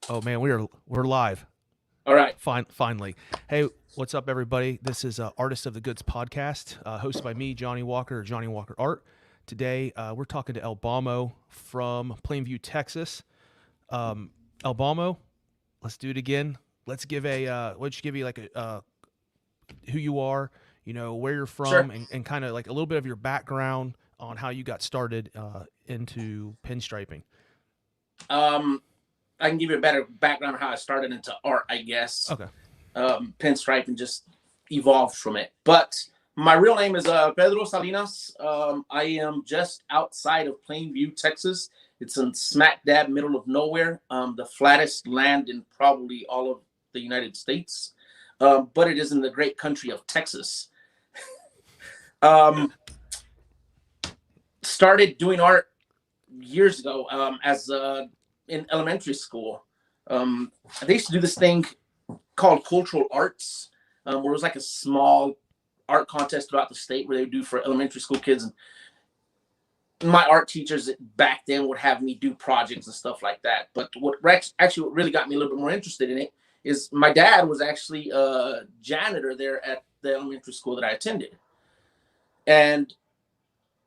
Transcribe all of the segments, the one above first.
Oh man, we're live. All right. Finally. Hey, what's up, everybody? This is Artist of the Goods podcast, hosted by me, Johnny Walker, or Johnny Walker Art. Today, we're talking to Albamo from Plainview, Texas. Albamo, let's do it again. Let's give let's give you like who you are, where you're Sure. from, and kind of like a little bit of your background on how you got started into pinstriping. Um, I can give you a better background on how I started into art, I guess. Okay. Pinstriping just evolved from it. But my real name is Pedro Salinas. I am just outside of Plainview, Texas. It's in smack dab middle of nowhere, the flattest land in probably all of the United States. But it is in the great country of Texas. Um, Started doing art years ago as in elementary school. They used to do this thing called cultural arts, where it was like a small art contest throughout the state where they would do for elementary school kids. And my art teachers back then would have me do projects and stuff like that. But what really got me a little bit more interested in it is my dad was actually a janitor there at the elementary school that I attended. And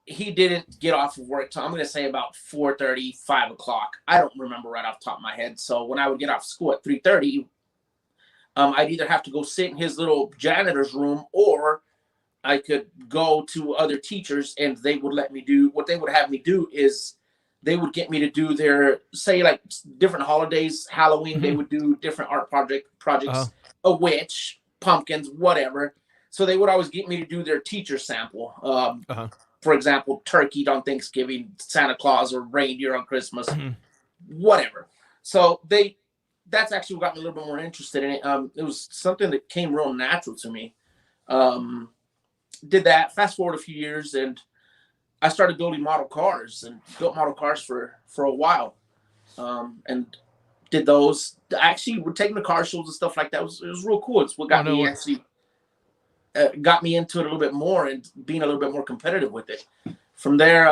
he didn't get off of work till I'm going to say about 4:30, 5 o'clock. I don't remember right off the top of my head. So when I would get off school at 3:30, I'd either have to go sit in his little janitor's room, or I could go to other teachers and they would let me do what they would have me do is they would get me to do their, say, like different holidays, Halloween, they would do different art Uh, projects, a witch, pumpkins, whatever. So they would always get me to do their teacher sample. uh-huh. For example, turkey on Thanksgiving, Santa Claus, or reindeer on Christmas, Mhm. whatever. So that's actually what got me a little bit more interested in it. It was something that came real natural to me. Um, did that. Fast forward a few years, and I started building model cars and built model cars for a while, and did those. Actually, we're taking the car shows and stuff like that. It was real cool. It's what Oh got no, me actually got me into it a little bit more and being a little bit more competitive with it. From there,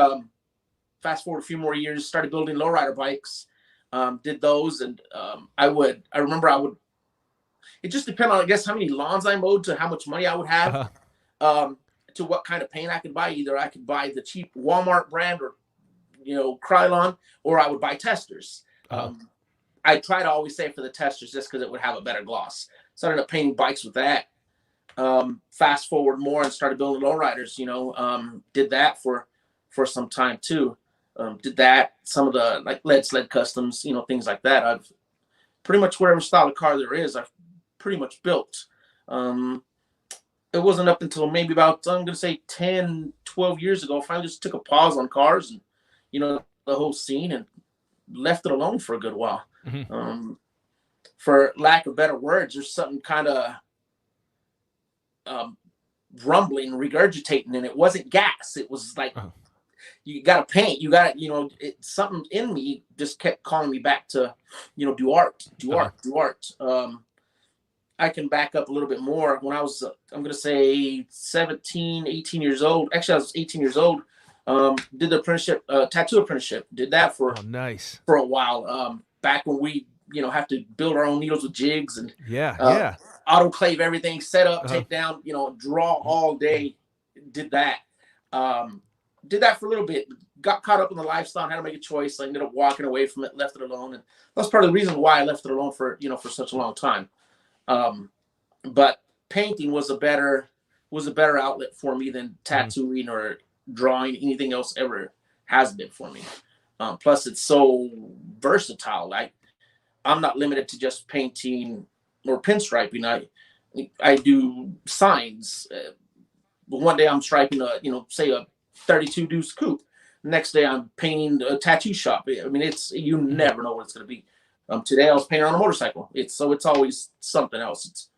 fast forward a few more years, started building lowrider bikes. Did those, and I remember I would. It just depended on, I guess, how many lawns I mowed to how much money I would have, uh-huh. um, to what kind of paint I could buy. Either I could buy the cheap Walmart brand, or Krylon, or I would buy testers. Uh-huh. I try to always say for the testers just because it would have a better gloss. So I ended up painting bikes with that. Fast forward more and started building lowriders. Did that for some time too. Did that, some of the like lead sled customs, things like that. I've pretty much whatever style of car there is, I've pretty much built. Um, it wasn't up until maybe about, I'm gonna say 10, 12 years ago, I finally just took a pause on cars and the whole scene, and left it alone for a good while. Mhm. Um, for lack of better words, there's something kind of um, rumbling, regurgitating, and it wasn't gas. It was like, Uh-huh. you got to paint. You got to, something in me just kept calling me back to, do art, do Uh-huh. art, do art. I can back up a little bit more. When I was, I'm going to say 17, 18 years old. Actually, I was 18 years old. Did the apprenticeship, tattoo apprenticeship. Did that Oh, nice. for a while. Back when we, have to build our own needles with jigs and Yeah, uh, yeah. autoclave everything, set up, Uh-huh. take down, draw all day. Did that. Um, did that for a little bit. Got caught up in the lifestyle, had to make a choice. I ended up walking away from it, left it alone, and that's part of the reason why I left it alone for for such a long time. Um, but painting was a better outlet for me than Mhm. tattooing or drawing. Anything else ever has been for me. Plus, it's so versatile. I'm not limited to just painting or pinstriping. I do signs. One day I'm striping say a 32 deuce coupe. Next day I'm painting a tattoo shop. I mean, you Mhm. never know what it's going to be. Today I was painting on a motorcycle. It's always something else.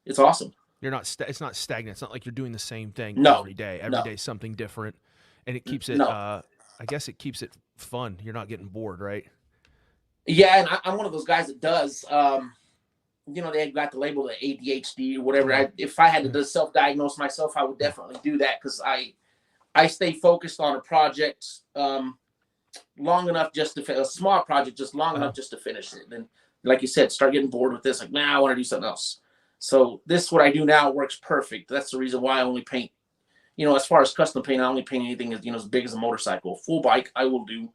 It's awesome. It's not stagnant. It's not like you're doing the same thing No, every day. Every no, day is something different, and it keeps it. no. I guess it keeps it fun. You're not getting bored, right? Yeah, and I'm one of those guys that does. They got the label the ADHD or whatever. Uh-huh. If I had Mhm. to self-diagnose myself, I would Yeah. definitely do that, because I stay focused on a project long enough just to a small project, just long Uh-huh. enough just to finish it. And like you said, start getting bored with this. Like, I want to do something else. So this, what I do now, works perfect. That's the reason why I only paint, as far as custom paint, I only paint anything as big as a motorcycle. Full bike, I will do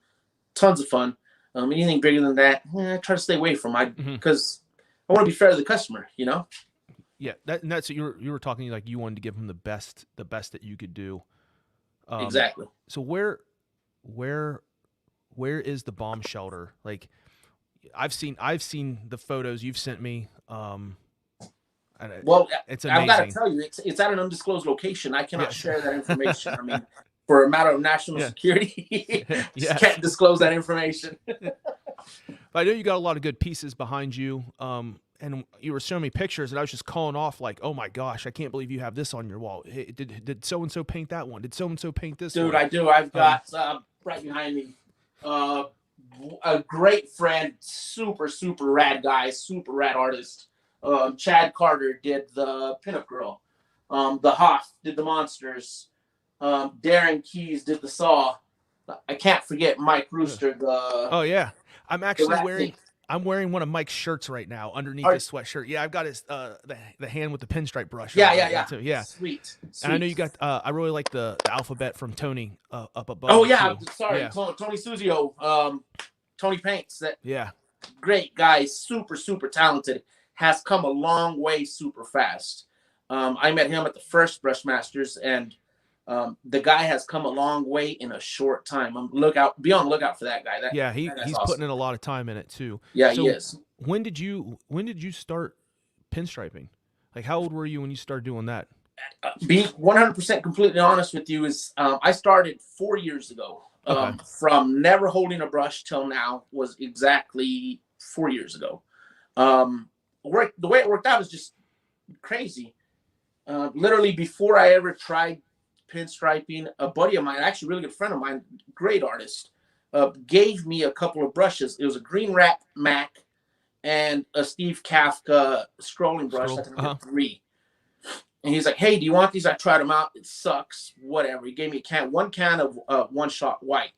tons of fun. Anything bigger than that, I try to stay away from. Because I want to be fair to the customer, Yeah, that's you were talking like you wanted to give them the best that you could do. Exactly. So where is the bomb shelter? Like, I've seen the photos you've sent me. Well, it's amazing. I've got to tell you, it's at an undisclosed location. I cannot share that information. I mean, for a matter of national security, just can't disclose that information. But I know you got a lot of good pieces behind you. And you were showing me pictures, and I was just calling off like, "Oh my gosh, I can't believe you have this on your wall. Hey, did so and so paint that one? Did so and so paint this one?" Dude, I do. I've got right behind me a great friend, super rad guy, super rad artist. Chad Carter did the Pinup Girl. The Hoff did the Monsters. Darren Keys did the Saw. I can't forget Mike Rooster. Oh yeah, I'm actually wearing one of Mike's shirts right now underneath his sweatshirt. Yeah, I've got his the hand with the pinstripe brush. Yeah. Too. Yeah. Sweet. And I know you got. I really like the alphabet from Tony up above. Oh yeah, too. sorry, yeah. Tony Suzio. Tony Paints. Great guy, super talented. Has come a long way super fast. I met him at the first Brushmasters, and the guy has come a long way in a short time. Be on the lookout for that guy. He's awesome. Putting in a lot of time in it too. Yeah, so he is. When did you start pinstriping? Like, how old were you when you started doing that? Being 100% completely honest with you is I started 4 years ago. Okay. From never holding a brush till now was exactly 4 years ago. The way it worked out is just crazy. Literally before I ever tried pinstriping, a buddy of mine, actually a really good friend of mine, great artist, gave me a couple of brushes. It was a green wrap Mac and a Steve Kafka scrolling brush. I think I did 3. And he's like, "Hey, do you want these?" I tried them out. It sucks. Whatever. He gave me one can of One Shot White.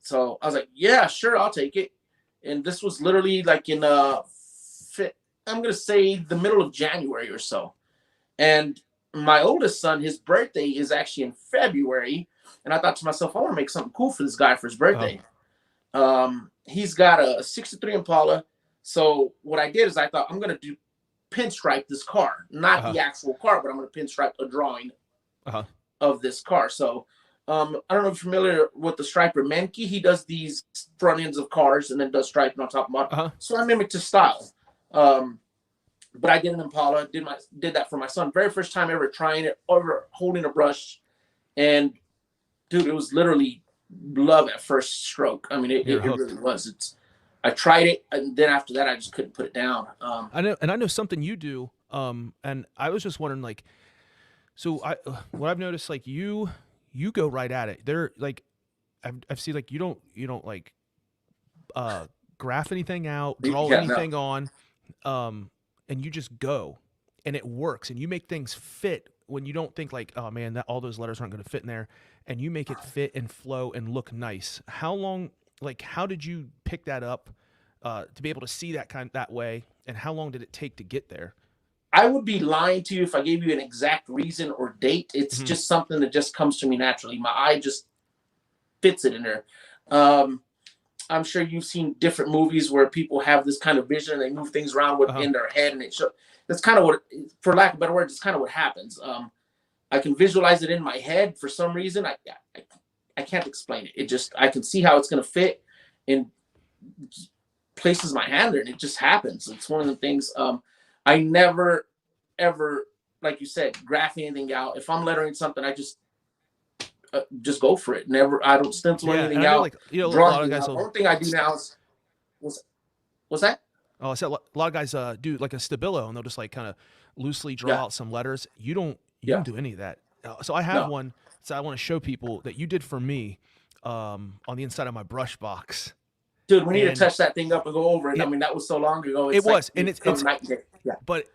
So I was like, "Yeah, sure, I'll take it." And this was literally like in I'm gonna say the middle of January or so. And my oldest son, his birthday is actually in February, and I thought to myself, I want to make something cool for this guy for his birthday. He's got a '63 Impala. So what I did is I thought I'm gonna pinstripe this car, not the actual car, but I'm gonna pinstripe a drawing of this car. So I don't know if you're familiar with the striper Menke. He does these front ends of cars and then does striping on top of them. So I mimicked his style. But I did an Impala, did that for my son. Very first time ever trying it, ever holding a brush. And dude, it was literally love at first stroke. I mean, it really was. I tried it, and then after that, I just couldn't put it down. I know something you do. And I was just wondering, like, so what I've noticed, like you go right at it. They're like, I've seen like you don't like graph anything out, draw anything on, and you just go, and it works, and you make things fit when you don't think like, oh man, that all those letters aren't going to fit in there, and you make it fit and flow and look nice. How did you pick that up to be able to see that way, and how long did it take to get there? I would be lying to you if I gave you an exact reason or date. It's just something that just comes to me naturally. My eye just fits it in there. I'm sure you've seen different movies where people have this kind of vision and they move things around within their head, and it shows. That's kind of what, for lack of better words, it's kind of what happens. I can visualize it in my head for some reason. I can't explain it. I can see how it's going to fit in places my hand there, and it just happens. It's one of the things. I never, ever, like you said, graph anything out. If I'm lettering something, I just go for it. I don't stencil anything out. Like, a lot of guys. One thing I do now is, what's that? Oh, I said a lot of guys do like a stabilo, and they'll just like kind of loosely draw out some letters. You don't do any of that. So I have one. So I want to show people that you did for me on the inside of my brush box. Dude, we need to touch that thing up and go over it. I mean, that was so long ago. It's yeah. But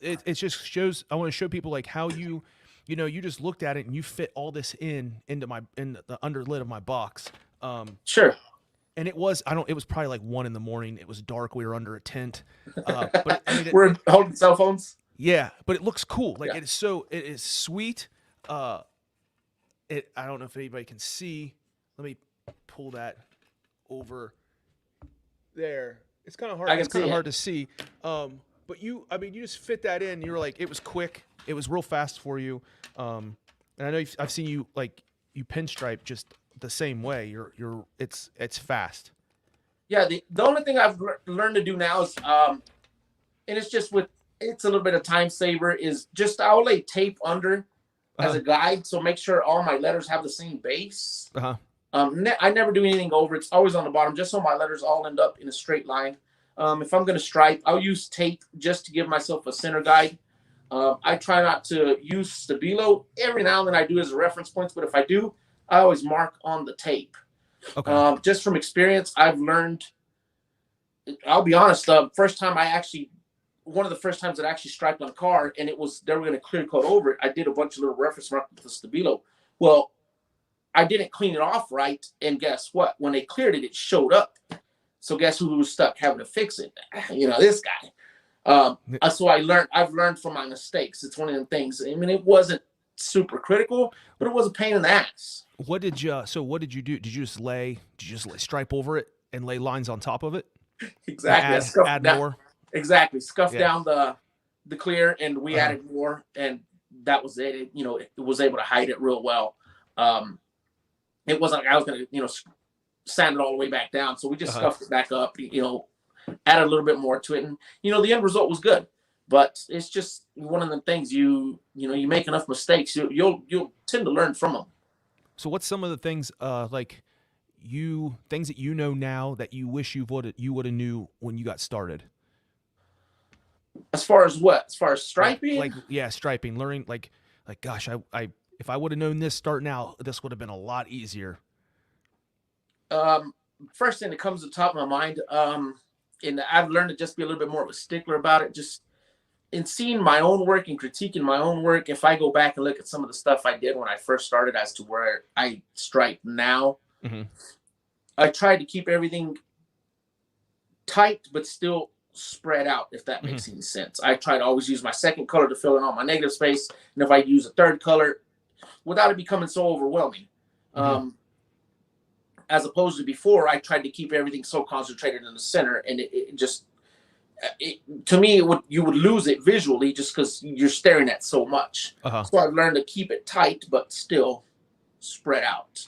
it just shows. I want to show people like how you just looked at it and you fit all this into the underlid of my box. Sure. and it was it was probably like 1 a.m. It was dark. We were under a tent. But I mean, We're holding cell phones. yeah, but it looks cool. Like Yeah. it is sweet. I don't know if anybody can see. Let me pull that over there. It's kind of hard. I can It's kind see of it. hard to see. But you just fit that in. You were like, it was quick. It was real fast for you. And I know I've seen you like you pinstripe just the same way. It's fast. Yeah, the only thing I've learned to do now is, and it's just it's a little bit of time saver, is just I'll lay tape under as a guide, so make sure all my letters have the same base. I never do anything over. It's always on the bottom, just so my letters all end up in a straight line. If I'm going to stripe, I'll use tape just to give myself a center guide. I try not to use stabilo. Every now and then I do as a reference points, but if I do, I always mark on the tape. Okay. Just from experience, I've learned. I'll be honest. One of the first times that I actually striped on a car, and they were going to clear coat over it. I did a bunch of little reference marks with the stabilo. Well, I didn't clean it off right, and guess what? When they cleared it, it showed up. So guess who was stuck having to fix it? This guy. So I've learned from my mistakes. It's one of them things. I mean, it wasn't super critical, but it was a pain in the ass. What did you do? Did you just stripe over it and lay lines on top of it? Exactly. Add more. Exactly. Scuffed down the clear, and we added more, and that was it. It was able to hide it real well. It wasn't like I was going to, sand it all the way back down. So we just scuffed it back up, added a little bit more to it. And, the end result was good. But it's just one of the things you make enough mistakes, you'll tend to learn from them. So what's some of the things things that you know now that you wish you would have knew when you got started? As far as what? As far as striping? Striping, learning gosh, I if I would have known this starting out, this would have been a lot easier. First thing that comes to the top of my mind, and I've learned to just be a little bit more of a stickler about it. Just in seeing my own work and critiquing my own work, if I go back and look at some of the stuff I did when I first started as to where I stripe now, I tried to keep everything tight but still spread out, if that makes any sense. I try to always use my second color to fill in all my negative space, and if I use a third color, without it becoming so overwhelming. As opposed to before, I tried to keep everything so concentrated in the center, and it just, to me, you would lose it visually just because you're staring at so much. So I've learned to keep it tight, but still spread out.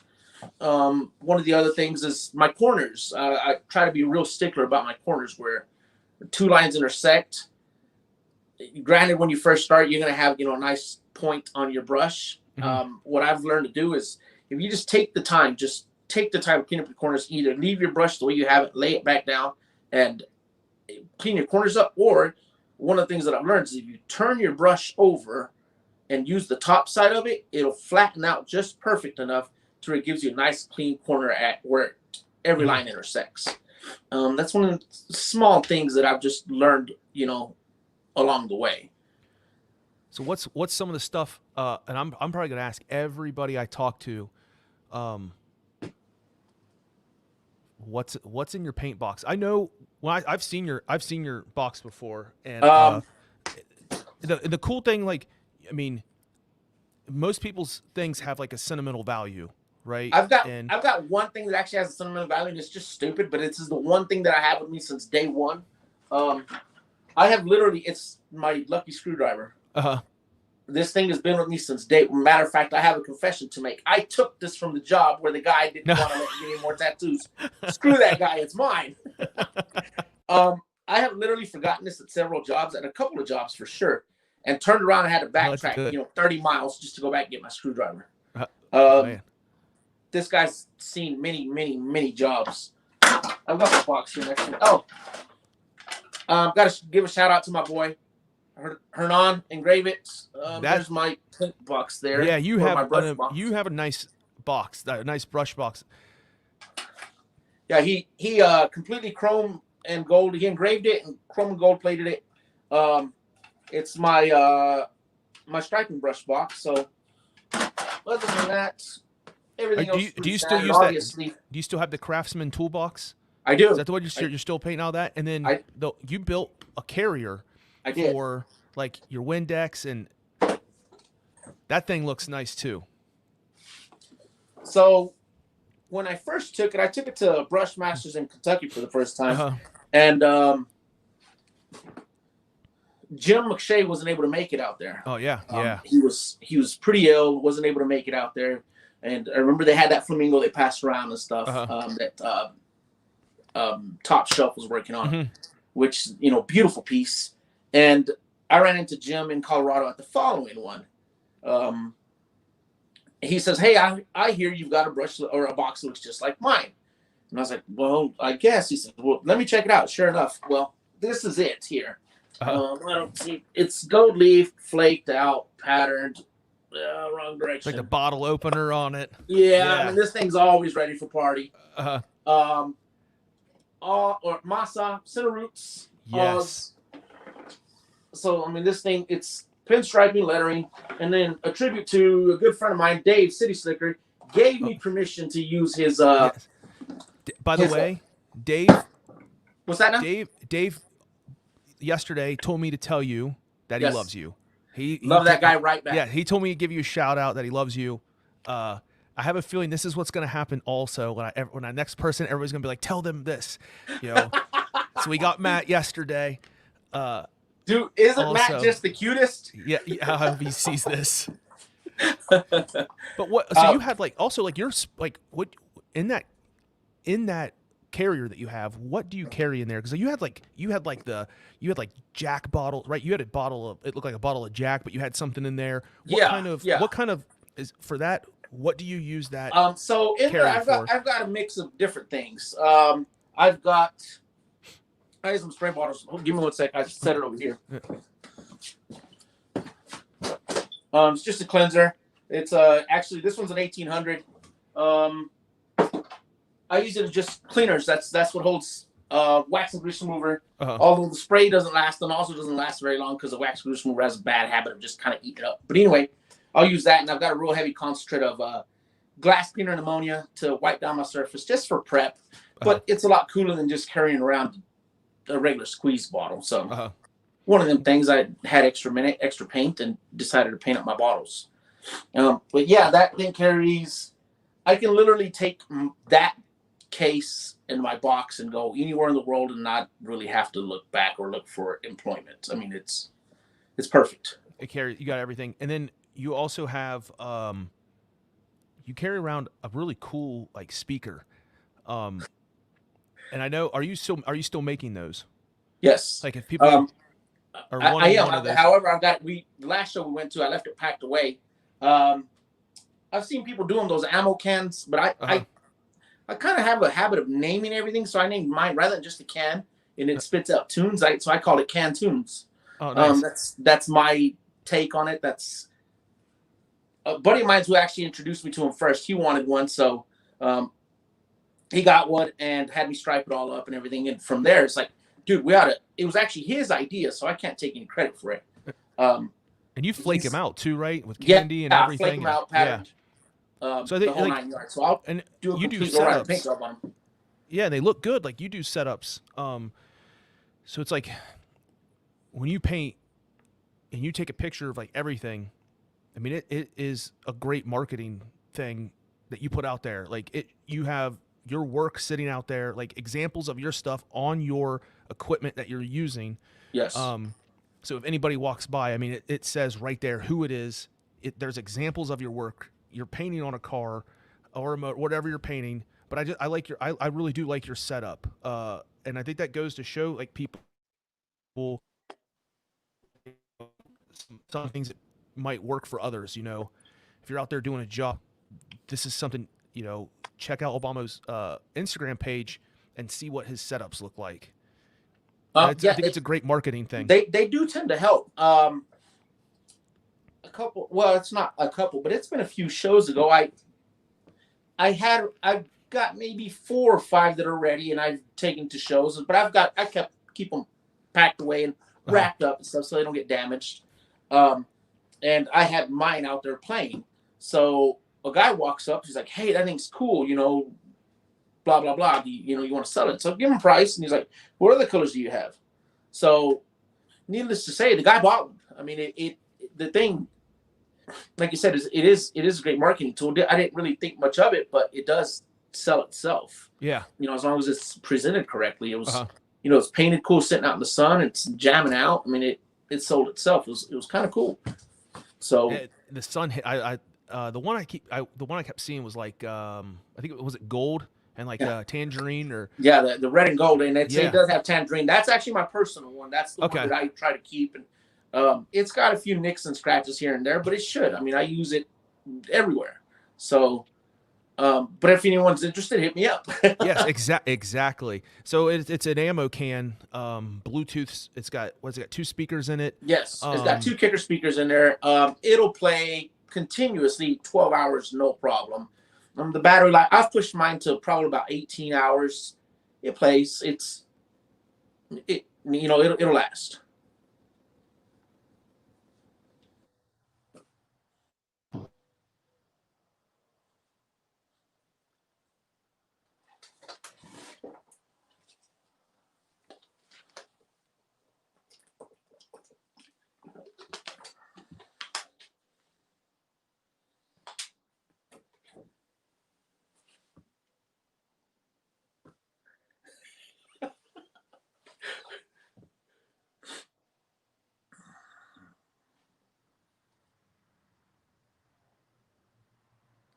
One of the other things is my corners. I try to be a real stickler about my corners where two lines intersect. Granted, when you first start, you're going to have, a nice point on your brush. What I've learned to do is if you just take the time to clean up your corners, either leave your brush the way you have it, lay it back down, and clean your corners up. Or one of the things that I've learned is if you turn your brush over and use the top side of it, it'll flatten out just perfect enough to where it gives you a nice clean corner at where every line intersects. That's one of the small things that I've just learned, along the way. So what's some of the stuff? And I'm probably gonna ask everybody I talk to, what's in your paint box? I know when I've seen your box before, and the cool thing, most people's things have like a sentimental value, right? I've got one thing that actually has a sentimental value, and it's just stupid, but it's the one thing that I have with me since day one. I have it's my lucky screwdriver. This thing has been with me since day. Matter of fact, I have a confession to make. I took this from the job where the guy didn't want to let me get any more tattoos. Screw that guy, it's mine. I have literally forgotten this at several jobs, at a couple of jobs for sure, and turned around and had to backtrack, 30 miles just to go back and get my screwdriver. This guy's seen many, many, many jobs. I've got the box here next to me. Got to give a shout out to my boy Hernan. Engrave it. There's my print box there. Yeah, you have a nice box, a nice brush box. Yeah, he completely chrome and gold. He engraved it and chrome and gold plated it. It's my my striping brush box. So other than that, everything Do else you is pretty still standard. use that? Obviously, Do you still have the Craftsman toolbox? I Is do. that the one you're still painting all that? And then I you built a carrier I did. for like your Windex, and that thing looks nice too. So when I first took it, I took it to Brush Masters in Kentucky for the first time, Uh-huh. and Jim McShay wasn't able to make it out there. Oh yeah, yeah. He was pretty ill, wasn't able to make it out there. And I remember they had that flamingo they passed around and stuff that Top Shelf was working on, which, beautiful piece. And I ran into Jim in Colorado at the following one. He says, "Hey, I hear you've got a brush or a box that looks just like mine." And I was like, "Well, I guess." He said, "Well, let me check it out." Sure enough, well, this is it here. I don't see. It's gold leaf, flaked out, patterned. Wrong direction. Like the bottle opener on it. Yeah, I mean, this thing's always ready for party. Or masa, center roots. Yes. So I mean, this thing, it's pinstriping lettering, and then a tribute to a good friend of mine, Dave City Slicker, gave me permission to use his. Yes. By the way, Dave. What's that now? Dave. Yesterday told me to tell you that he loves you. He love that guy right back. Yeah, he told me to give you a shout out that he loves you. I have a feeling this is what's going to happen. Also, when I next person, everybody's going to be like, "Tell them this," So we got Matt yesterday. Dude, isn't Matt just the cutest? Yeah, I hope he sees this. But what? So you had you're what in that carrier that you have? What do you carry in there? Because you had Jack bottle, right? You had a bottle of, it looked like a bottle of Jack, but you had something in there. What kind of is for that? What do you use that? So in there, I've got a mix of different things. I have some spray bottles. Give me 1 sec. I set it over here. It's just a cleanser. It's actually, this one's an 1800. I use it as just cleaners. That's what holds wax and grease remover. Although the spray doesn't last, and also doesn't last very long because the wax and grease remover has a bad habit of just kind of eating it up. But anyway, I'll use that, and I've got a real heavy concentrate of glass cleaner and ammonia to wipe down my surface just for prep. But it's a lot cooler than just carrying around a regular squeeze bottle. So one of them things, I had extra paint, and decided to paint up my bottles. But yeah, that thing carries. I can literally take that case in my box and go anywhere in the world and not really have to look back or look for employment. I mean, it's perfect. You got everything, and then you also have you carry around a really cool speaker. And I know, are you still making those? Yes. Like if people are wanting one of those. However, the last show we went to, I left it packed away. I've seen people doing those ammo cans, but I kind of have a habit of naming everything, so I named mine rather than just a can, and it spits out tunes. So I call it Can Tunes. Oh, nice. That's my take on it. That's a buddy of mine who actually introduced me to him first. He wanted one, so he got one and had me stripe it all up and everything. And from there, it's like, dude, it was actually his idea, so I can't take any credit for it. And you flake them out too, right? With candy and everything. Flake them out, patterned. So they, the whole 9 yards. So I'll do a complete roll paint job on them. Yeah, they look good. Like you do setups. So it's like when you paint and you take a picture of everything. I mean, it is a great marketing thing that you put out there. You have your work sitting out there, examples of your stuff on your equipment that you're using. Yes. So if anybody walks by, I mean, it says right there who it is. There's examples of your work. You're painting on a car or a motor, whatever you're painting. But I really do like your setup. And I think that goes to show people some things that might work for others. If you're out there doing a job, this is something, check out Obama's Instagram page and see what his setups look like. I think it's a great marketing thing. They do tend to help. A couple. Well, it's not a couple, but it's been a few shows ago. I've got maybe 4 or 5 that are ready, and I've taken to shows. But I keep them packed away and wrapped up and stuff so they don't get damaged. And I had mine out there playing. So a guy walks up. He's like, "Hey, that thing's cool. Blah blah blah. You want to sell it?" So I give him a price, and he's like, "What other colors do you have?" So, needless to say, the guy bought one. I mean, the thing, like you said, it is a great marketing tool. I didn't really think much of it, but it does sell itself. Yeah. As long as it's presented correctly. It was, Uh-huh. It's painted cool, sitting out in the sun. It's jamming out. I mean, it sold itself. It was kind of cool. So The sun hit. The one I kept seeing was like I think it gold and like tangerine or yeah, the red and gold, and it Yeah. does have tangerine. That's actually my personal one. That's the Okay. one that I try to keep, and it's got a few nicks and scratches here and there, but it should. I mean, I use it everywhere. So, but if anyone's interested, hit me up. Yes, exactly. So it's an ammo can, Bluetooth. It's got 2 speakers in it. Yes, it's got 2 kicker speakers in there. It'll play continuously 12 hours, no problem. The battery life, I've pushed mine to probably about 18 hours. It plays. It'll last.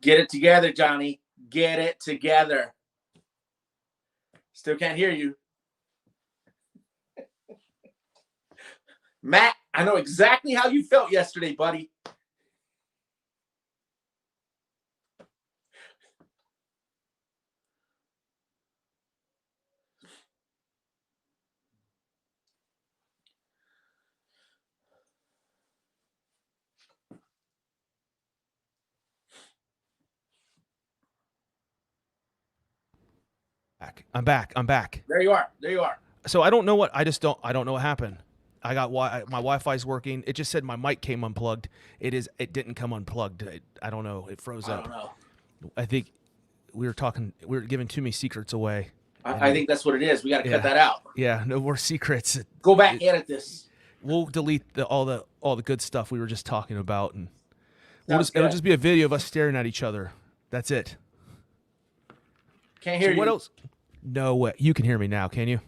Get it together, Johnny. Get it together. Still can't hear you. Matt, I know exactly how you felt yesterday, buddy. I'm back. There you are. So I don't know what I don't know what happened. I got my Wi-Fi's working. It just said my mic came unplugged. It didn't come unplugged. I don't know. It froze up. I don't know. I think we were giving too many secrets away. I think that's what it is. We got to cut that out. Yeah, no more secrets. Go back, edit this. We'll delete all the good stuff we were just talking about, and it'll Sounds just be a video of us staring at each other. That's it. Can't hear you. What else? No way. You can hear me now, can you?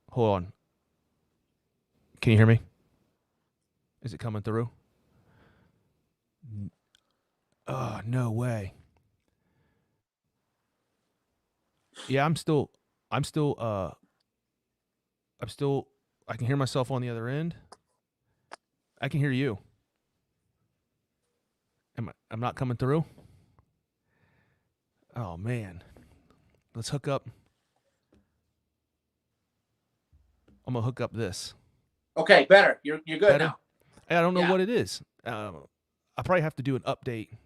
Hold on. Can you hear me? Is it coming through? Oh, no way. Yeah, I'm still I can hear myself on the other end. I can hear you. I'm not coming through? Oh man. Let's hook up. I'm gonna hook up this. Okay, better. You're good Better? now. I don't know Yeah. what it is. I probably have to do an update.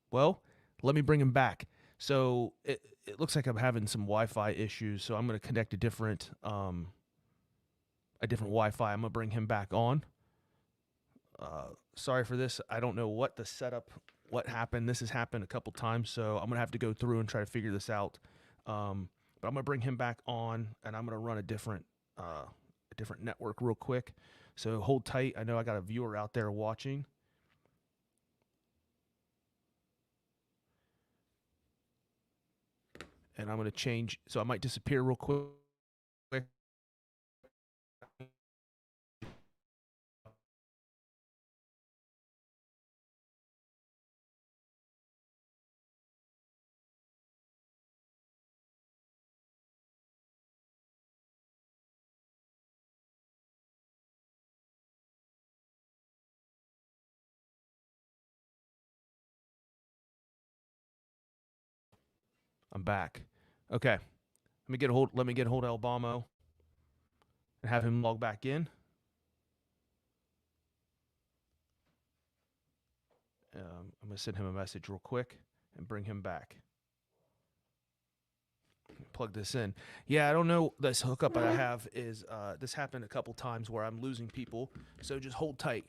Well, let me bring him back. So it looks like I'm having some Wi-Fi issues. So I'm gonna connect a different Wi-Fi. I'm gonna bring him back on. Sorry for this. I don't know what the setup, what happened. This has happened a couple times, so I'm gonna have to go through and try to figure this out. But I'm gonna bring him back on, and I'm gonna run a different network real quick. So hold tight. I know I got a viewer out there watching. And I'm gonna change. So I might disappear real quick. I'm back. Okay. Let me get a hold of Albamo and have him log back in. I'm gonna send him a message real quick and bring him back. Plug this in. Yeah, I don't know. This hookup I have is this happened a couple times where I'm losing people. So just hold tight.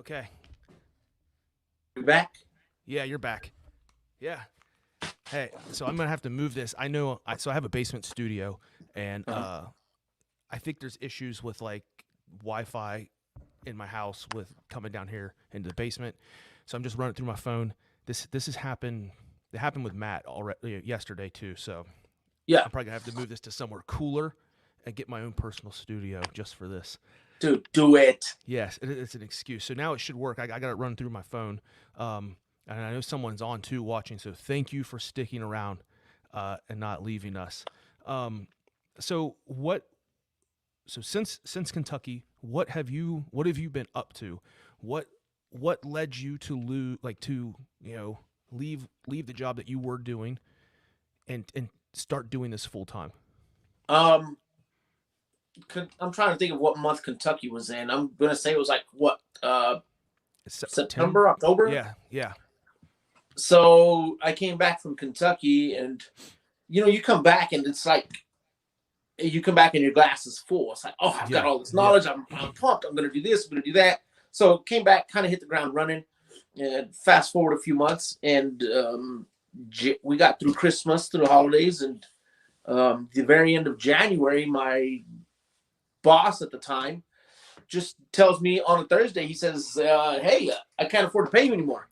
Okay. You back? Yeah, you're back. Yeah. Hey, so I'm gonna have to move this. I know. So I have a basement studio, and I think there's issues with like Wi-Fi in my house with coming down here into the basement. So I'm just running through my phone. This has happened. It happened with Matt already yesterday too. So Yeah, I'm probably gonna have to move this to somewhere cooler and get my own personal studio just for this. dude, do it. Yes, it's an excuse. So now it should work. I got it run through my phone, and I know someone's on too watching. So thank you for sticking around and not leaving us. So what? So since Kentucky, what have you been up to? What led you to leave the job that you were doing and start doing this full time? Um, I'm trying to think of what month Kentucky was in. I'm gonna say it was like what September, October. Yeah. So I came back from Kentucky, and you come back and it's like you come back and your glass is full. It's like, oh, I've got all this knowledge. I'm pumped. I'm gonna do this. I'm gonna do that. So came back, kind of hit the ground running. And fast forward a few months, and we got through Christmas, through the holidays, and the very end of January, my boss at the time just tells me on a Thursday, he says, hey, I can't afford to pay you anymore.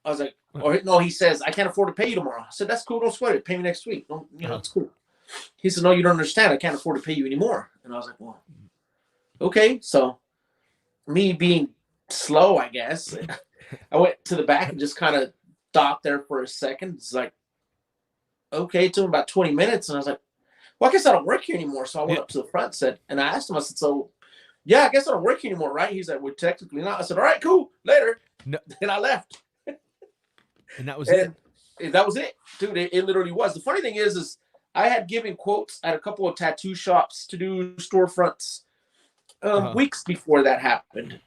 I was like, or no, he says, I can't afford to pay you tomorrow. I said, that's cool. Don't sweat it. Pay me next week. Don't, it's cool. He said, no, you don't understand. I can't afford to pay you anymore. And I was like, well, okay. So me being slow, I guess, I went to the back and just kind of stopped there for a second. It's like, okay, it took him about 20 minutes. And I was like, well, I guess I don't work here anymore. So I went up to the front, and I asked him, I said, so yeah, I guess I don't work here anymore, right? He's like, well, technically not. I said, all right, cool, later. No. And I left. And that was it. That was it, dude. It literally was. The funny thing is I had given quotes at a couple of tattoo shops to do storefronts weeks before that happened.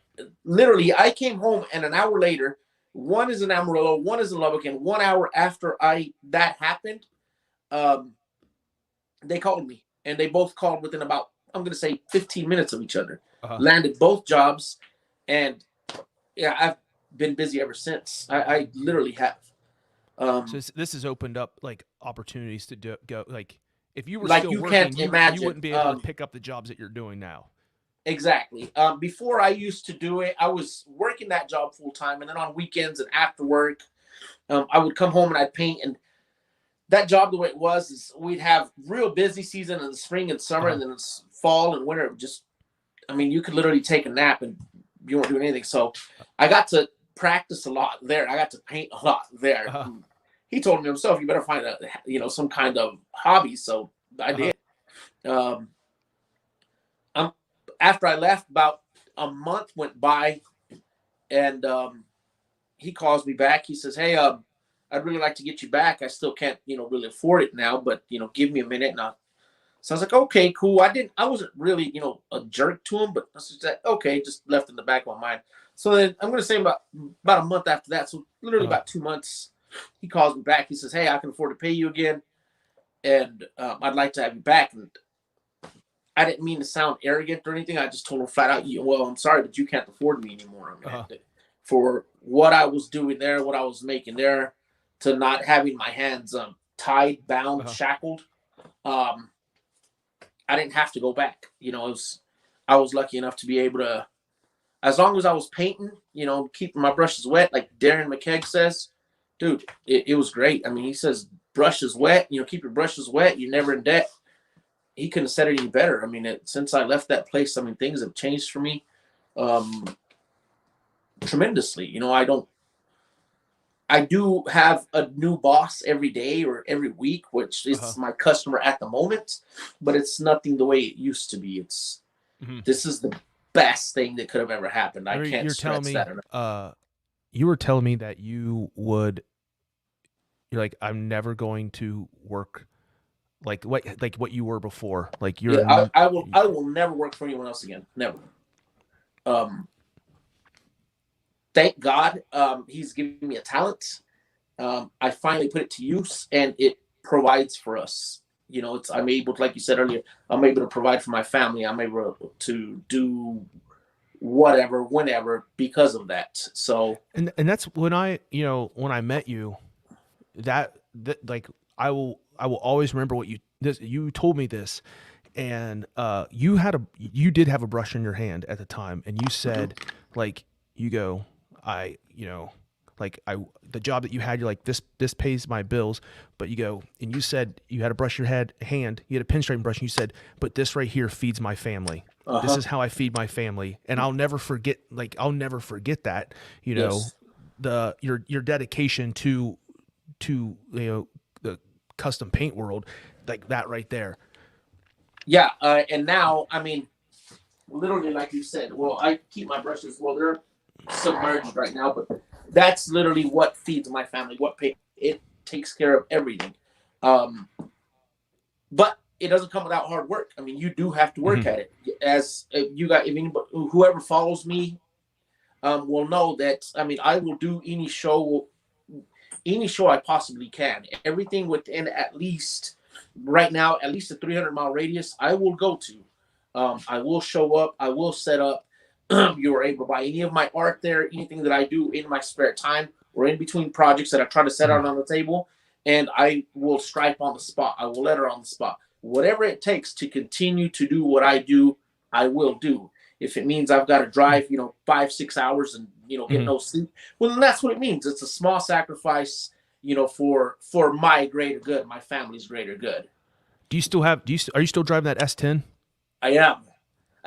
Literally, I came home, and an hour later, one is in Amarillo, one is in Lubbock, and 1 hour after that happened, they called me, and they both called within about, I'm going to say 15 minutes of each other. Landed both jobs, and yeah, I've been busy ever since. I literally have. So this has opened up like opportunities to go. Like if you were like still you working, can't imagine, you wouldn't be able to pick up the jobs that you're doing now. Exactly. Before I used to do it, I was working that job full time, and then on weekends and after work, I would come home and I'd paint. And that job, the way it was, is we'd have real busy season in the spring and summer, and then it's fall and winter. You could literally take a nap and you weren't doing anything. So I got to practice a lot there. I got to paint a lot there. He told me himself, you better find some kind of hobby. So I did. After I left, about a month went by, and he calls me back. He says, hey, I'd really like to get you back. I still can't, really afford it now, but, give me a minute. And so I was like, okay, cool. I wasn't really, a jerk to him, but I was just like, okay, just left in the back of my mind. So then I'm going to say about a month after that, so literally about 2 months, he calls me back. He says, hey, I can afford to pay you again, and I'd like to have you back. And I didn't mean to sound arrogant or anything. I just told him flat out, well, I'm sorry, but you can't afford me anymore. For what I was doing there, what I was making there, to not having my hands tied, bound, shackled, I didn't have to go back. I was lucky enough to be able to, as long as I was painting, keeping my brushes wet, like Darren McKeag says, dude, it was great. He says brushes wet, keep your brushes wet, you're never in debt. He couldn't have said it any better. Since I left that place, things have changed for me tremendously. I do have a new boss every day or every week, which is my customer at the moment, but it's nothing the way it used to be. This is the best thing that could have ever happened. I can't stress that enough. You were telling me that you're like, I'm never going to work like what you were before. Like I will never work for anyone else again. Never. Thank God, he's giving me a talent. I finally put it to use, and it provides for us. I'm able to, like you said earlier, I'm able to provide for my family. I'm able to do whatever, whenever, because of that. So, And that's when when I met you, that like I will always remember what you told me this, and you did have a brush in your hand at the time, and you said like you go I you know like I the job that you had, you're like, this pays my bills, but you go and you said you had a brush your hand, you had a pinstripe brush, and you said, but this right here feeds my family. This is how I feed my family, and I'll never forget that. yes. Your dedication to the custom paint world, like that right there. Yeah. And now, I mean, literally, like you said, well, I keep my brushes, well, they're submerged right now, but that's literally what feeds my family, it takes care of everything. But it doesn't come without hard work. I mean, you do have to work at it. As you got, I mean, whoever follows me will know that. I mean, I will do any show I possibly can. Everything within at least right now, at least a 300-mile radius, I will go to. I will show up. I will set up. You're able to buy any of my art there, anything that I do in my spare time or in between projects that I try to set out on the table, and I will stripe on the spot. I will letter on the spot. Whatever it takes to continue to do what I do, I will do. If it means I've got to drive, 5-6 hours and, get no sleep, well, then that's what it means. It's a small sacrifice, for my greater good, my family's greater good. Are you still driving that S10? I am.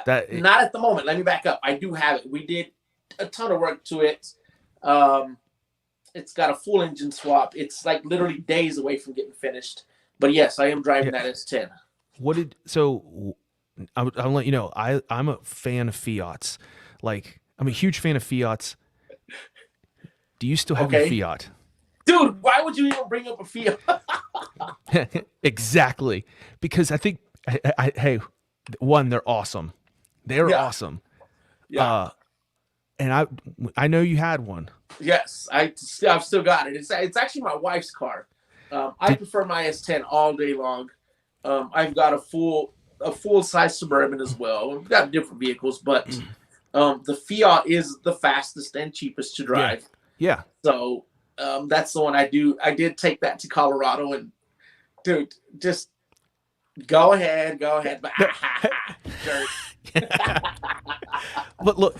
Not at the moment. Let me back up. I do have it. We did a ton of work to it. It's got a full engine swap. It's like literally days away from getting finished. But yes, I am driving that S10. I'll let you know, I'm a fan of Fiats. Like, I'm a huge fan of Fiats. Do you still have your Fiat? Dude, why would you even bring up a Fiat? Exactly. Because I think, hey, one, they're awesome. They're awesome. Yeah. And I know you had one. Yes, I've still got it. It's actually my wife's car. I prefer my S10 all day long. I've got a full size Suburban as well. We've got different vehicles, but the Fiat is the fastest and cheapest to drive. Yeah. So that's the one I do. I did take that to Colorado, and dude, just go ahead. But But look,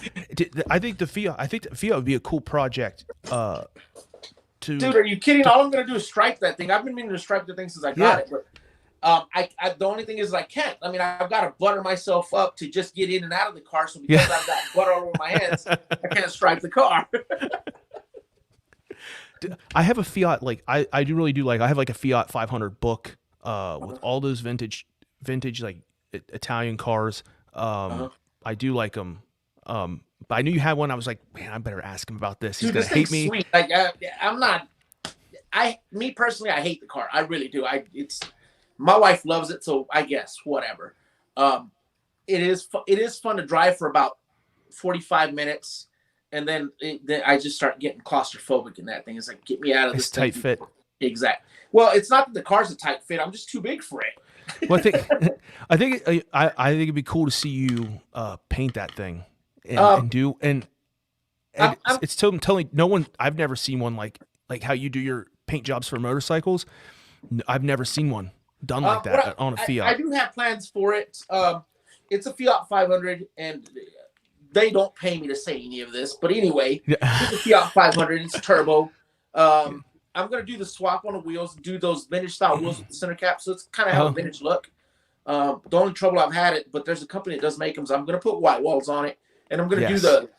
I think the Fiat would be a cool project. Dude, are you kidding? All I'm gonna do is stripe that thing. I've been meaning to stripe the thing since I got it, but the only thing is I can't. I mean, I've got to butter myself up to just get in and out of the car. So because I've got butter all over my hands, I can't stripe the car. I have a Fiat, like I do really do, like I have like a Fiat 500 book with all those vintage like Italian cars. I do like them. But I knew you had one. I was like, man, I better ask him about this. He's Dude, gonna hate me. Sweet. Like I'm not. Me personally, I hate the car. I really do. My wife loves it, so I guess whatever. It is fun to drive for about 45 minutes, and then I just start getting claustrophobic in that thing. It's like, get me out of this tight fit. Exactly. Well, it's not that the car's a tight fit. I'm just too big for it. Well, I think it'd be cool to see you paint that thing and it's totally no one. I've never seen one like how you do your paint jobs for motorcycles. I've never seen one done like that on a Fiat. I do have plans for it. It's a Fiat 500, and they don't pay me to say any of this, but anyway, it's a Fiat 500. It's a turbo. I'm gonna do the swap on the wheels, do those vintage style wheels with the center cap, so it's kind of have a vintage look. The only trouble I've had it, but there's a company that does make them, so I'm gonna put white walls on it, and I'm gonna do the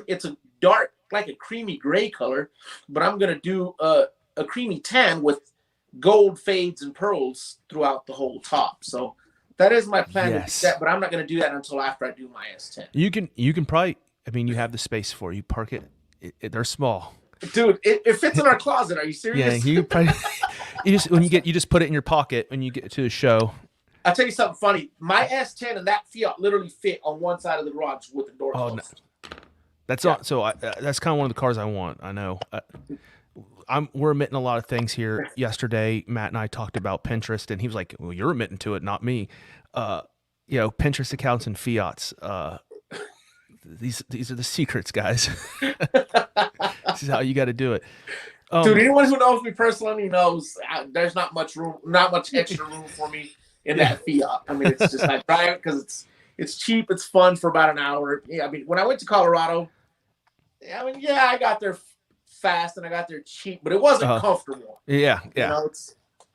it's a dark, like a creamy gray color, but I'm gonna do a creamy tan with gold fades and pearls throughout the whole top. So that is my plan to do that, but I'm not gonna do that until after I do my S10. You can probably, I mean, you have the space for it. You park it. They're small. Dude, it fits in our closet. Are you serious? Yeah, you probably you just put it in your pocket when you get to a show. I'll tell you something funny. My S10 and that Fiat literally fit on one side of the garage with the door closed. No. That's that's kind of one of the cars I want. I know. We're admitting a lot of things here. Yesterday, Matt and I talked about Pinterest, and he was like, "Well, you're admitting to it, not me." Pinterest accounts and Fiats. these are the secrets, guys. This is how you got to do it. Dude, anyone who knows me personally knows there's not much room, not much extra room for me in that Fiat. I mean, it's just I drive it because it's cheap, it's fun for about an hour. Yeah, I mean, when I went to Colorado, I mean, yeah, I got there fast and I got there cheap, but it wasn't comfortable. Yeah. You know,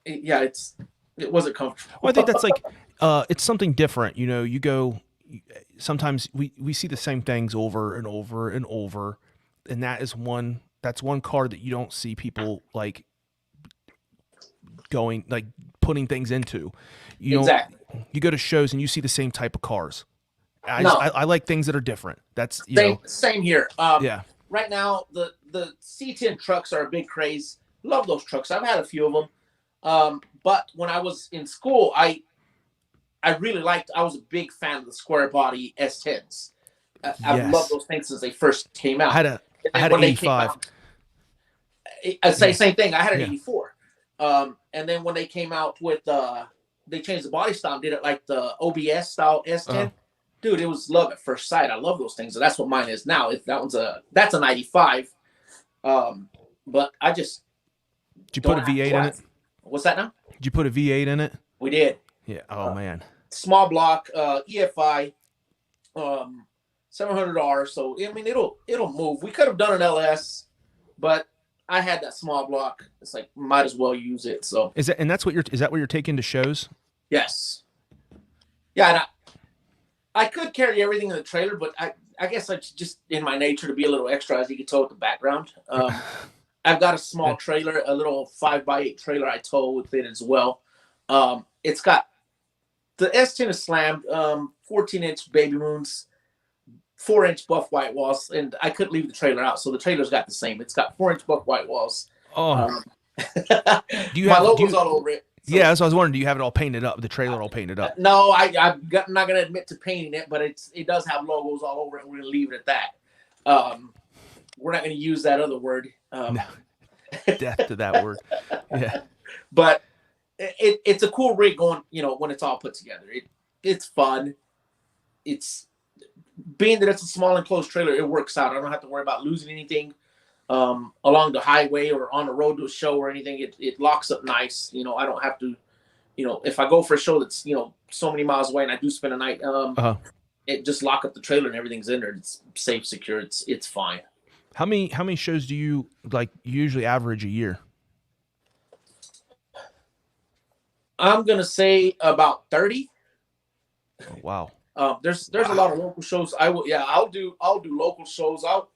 it wasn't comfortable. Well, I think that's like it's something different. You know, you go. Sometimes we see the same things over and over and over, and that's one car that you don't see people like going like putting things into. You exactly. You go to shows and you see the same type of cars. I like things that are different. That's same here. Yeah. Right now, the C10 trucks are a big craze. Love those trucks. I've had a few of them. But when I was in school, I really liked. I was a big fan of the square body S10s. I've loved those things since they first came out. I had an 85. I say same thing. I had an 84. And then when they came out with they changed the body style, did it like the OBS style S10. Dude, it was love at first sight. I love those things. And that's what mine is now. That's a 95. But I just did you put a V8 in it? What's that now? Did you put a V8 in it? We did. Yeah. Oh man. Small block, EFI, 700R. So I mean, it'll move. We could have done an LS, but I had that small block. It's like might as well use it. So is that what you're taking to shows? Yes. Yeah, and I could carry everything in the trailer, but I guess it's just in my nature to be a little extra, as you can tell with the background. I've got a small trailer, a little 5x8 trailer I tow with it as well. It's got the S10 is slammed, 14-inch baby moons, 4-inch buff white walls, and I couldn't leave the trailer out, so the trailer's got the same. It's got 4-inch buff white walls. My logo's all over it. So. Yeah, so I was wondering, do you have it all painted up? The trailer all painted up? No, I'm not going to admit to painting it, but it does have logos all over it. We're going to leave it at that. We're not going to use that other word. No. Death to that word. Yeah, but it's a cool rig going. You know, when it's all put together, it's fun. It's being that it's a small enclosed trailer, it works out. I don't have to worry about losing anything. Along the highway or on the road to a show or anything, it locks up nice. You know, I don't have to, you know, if I go for a show that's, you know, so many miles away and I do spend a night, it just lock up the trailer and everything's in there. It's safe, secure. It's fine. How many shows do you like usually average a year? I'm going to say about 30. Oh, wow. There's a lot of local shows. I'll do local shows. I'll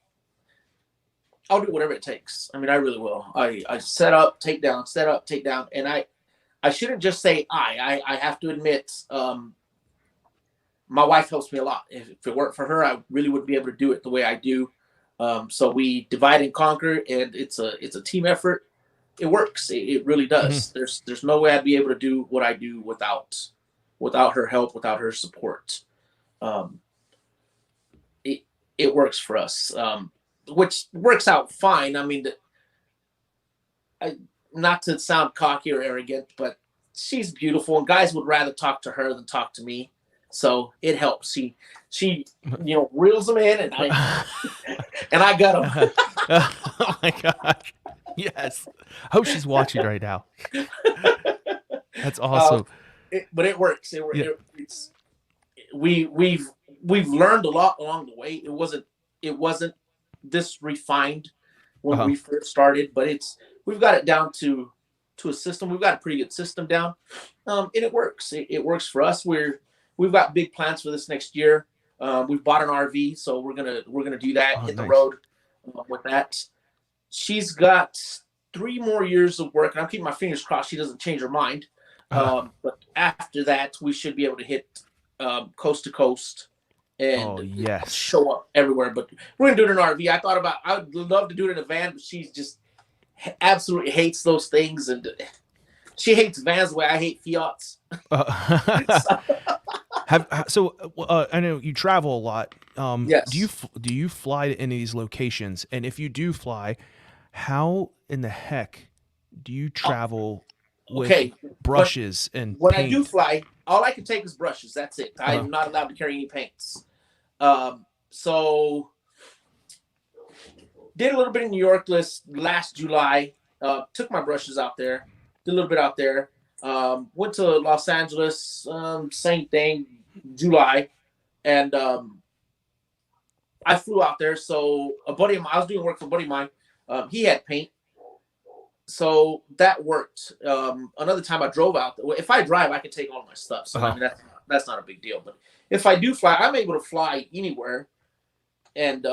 do whatever it takes. I mean, I really will. I set up, take down, and I shouldn't just say I have to admit, my wife helps me a lot. If it weren't for her, I really wouldn't be able to do it the way I do. So we divide and conquer, and it's a team effort. It works. It really does. Mm-hmm. There's no way I'd be able to do what I do without her help, without her support. It works for us. Which works out fine. I mean, not to sound cocky or arrogant, but she's beautiful, and guys would rather talk to her than talk to me. So it helps. She reels them in, and I got them. Oh my gosh! Yes. I hope she's watching right now. That's awesome. But it works. We've learned a lot along the way. It wasn't this refined when we first started, but we've got it down to a system. We've got a pretty good system down, and it works. It works for us. We've got big plans for this next year. We've bought an RV, so we're gonna do that, hit the road with that. She's got 3 more years of work, and I'm keeping my fingers crossed she doesn't change her mind. But after that, we should be able to hit coast to coast and show up everywhere. But we're gonna do it in an RV. I would love to do it in a van, but she's just absolutely hates those things, and she hates vans the way I hate Fiats. I know you travel a lot. Yes. Do you fly to any of these locations? And if you do fly, how in the heck do you travel with brushes and when paint? I do fly, all I can take is brushes. That's it. I'm not allowed to carry any paints. So did a little bit in New York last July. Took my brushes out there. Did a little bit out there. Went to Los Angeles. Same thing, July, and I flew out there. So a buddy of mine, I was doing work for a buddy of mine. He had paint, so that worked. Another time I drove out. If I drive, I can take all my stuff. So I mean that's not a big deal. But if I do fly, I'm able to fly anywhere. And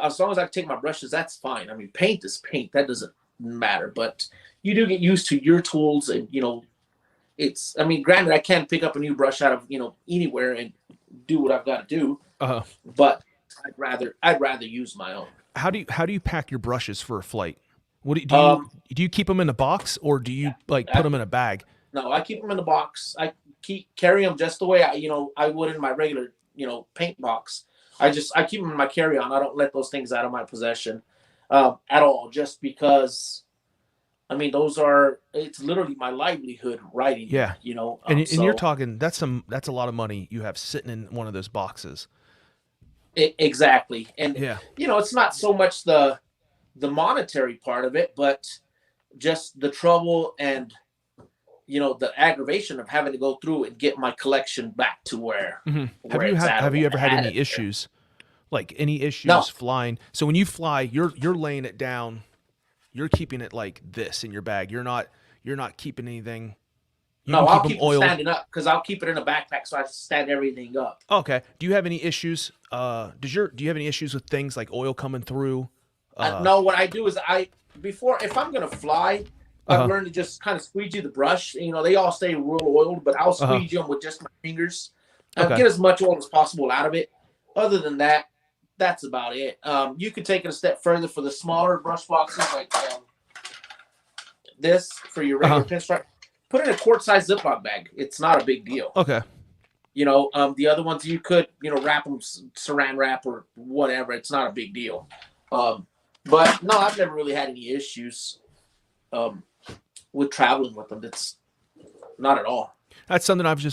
as long as I can take my brushes, that's fine. I mean, paint is paint. That doesn't matter. But you do get used to your tools, and it's. I mean, granted, I can't pick up a new brush out of anywhere and do what I've got to do. But I'd rather use my own. How do you pack your brushes for a flight? What do you keep them in a box, or do you put them in a bag? No, I keep them in a box. I carry them just the way I would in my regular paint box. I keep them in my carry-on. I don't let those things out of my possession at all, just because, I mean, it's literally my livelihood writing. Yeah. And so, you're talking, that's a lot of money you have sitting in one of those boxes. Exactly. And, yeah. It's not so much the monetary part of it, but just the trouble and, the aggravation of having to go through and get my collection back to where. Mm-hmm. Have you ever had any issues? Like any issues flying? So when you fly, you're laying it down, you're keeping it like this in your bag. You're not keeping anything. I'll keep it standing up, because I'll keep it in a backpack, so I stand everything up. Okay. Do you have any issues? Do you have any issues with things like oil coming through? No. What I do is if I'm gonna fly, I've learned to just kind of squeegee the brush. They all stay real oiled, but I'll squeegee them with just my fingers. Get as much oil as possible out of it. Other than that, that's about it. You could take it a step further for the smaller brush boxes, like this for your regular pinstripe. Put it in a quart-size Ziploc bag. It's not a big deal. Okay. The other ones you could, wrap them saran wrap or whatever. It's not a big deal. But no, I've never really had any issues with traveling with them. It's not at all. That's something I've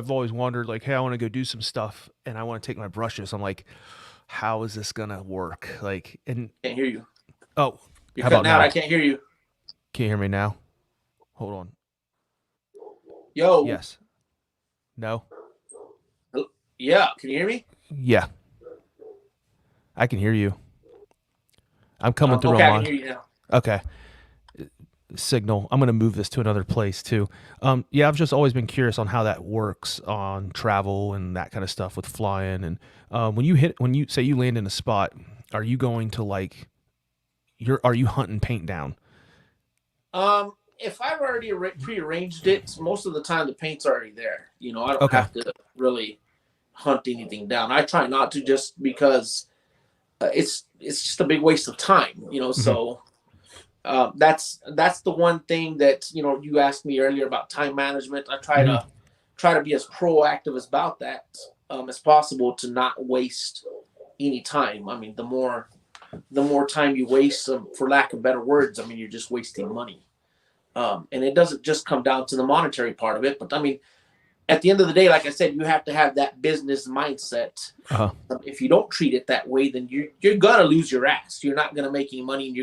always wondered, like, hey, I want to go do some stuff and I want to take my brushes. I'm like, how is this gonna work? Like, and can't hear you. Oh, you're cutting out. I can't hear you. Can you hear me now? Hold on. Yo. Yes. No. Yeah. Can you hear me? Yeah. I can hear you. I'm coming through. Okay, I can hear you now. Okay. Signal. I'm going to move this to another place too. Yeah, I've just always been curious on how that works on travel and that kind of stuff with flying. And when you say you land in a spot, are you going to are you hunting paint down? If I've already prearranged it, most of the time the paint's already there. I don't have to really hunt anything down. I try not to, just because it's just a big waste of time. So that's the one thing that you asked me earlier about time management. I try to be as proactive about that as possible, to not waste any time. I mean, the more time you waste, for lack of better words, I mean, you're just wasting money. And it doesn't just come down to the monetary part of it, but I mean, at the end of the day, like I said, you have to have that business mindset. If you don't treat it that way, then you're gonna lose your ass. You're not gonna make any money, and